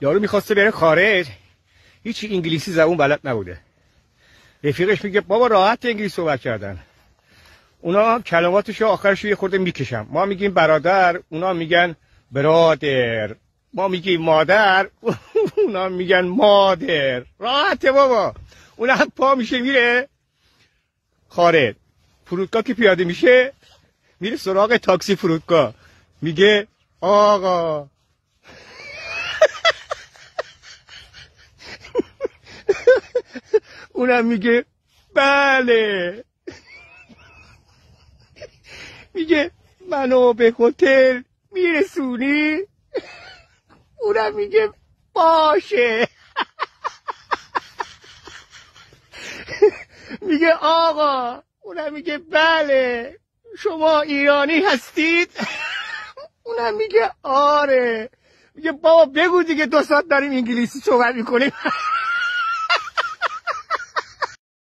یارو میخواسته بره خارج، هیچی انگلیسی زبون بلد نبوده. رفیقش میگه بابا راحت انگلیسی صحبت کردن. اونا کلماتشو آخرشو یه خورده میکشن. ما میگیم برادر، اونا میگن برادر. ما میگیم مادر، اونا میگن مادر. راحته بابا. اونا هم پا میشه میره خارج. فرودگاه که پیاده میشه میره سراغ تاکسی فرودگاه، میگه آقا اونم میگه بله. میگه منو به هتل میرسونی؟ اونم میگه باشه. میگه آقا، اونم میگه بله. شما ایرانی هستید؟ اونم میگه آره. میگه بابا بگو دیگه 2 ساعت داریم انگلیسی صحبت میکنیم.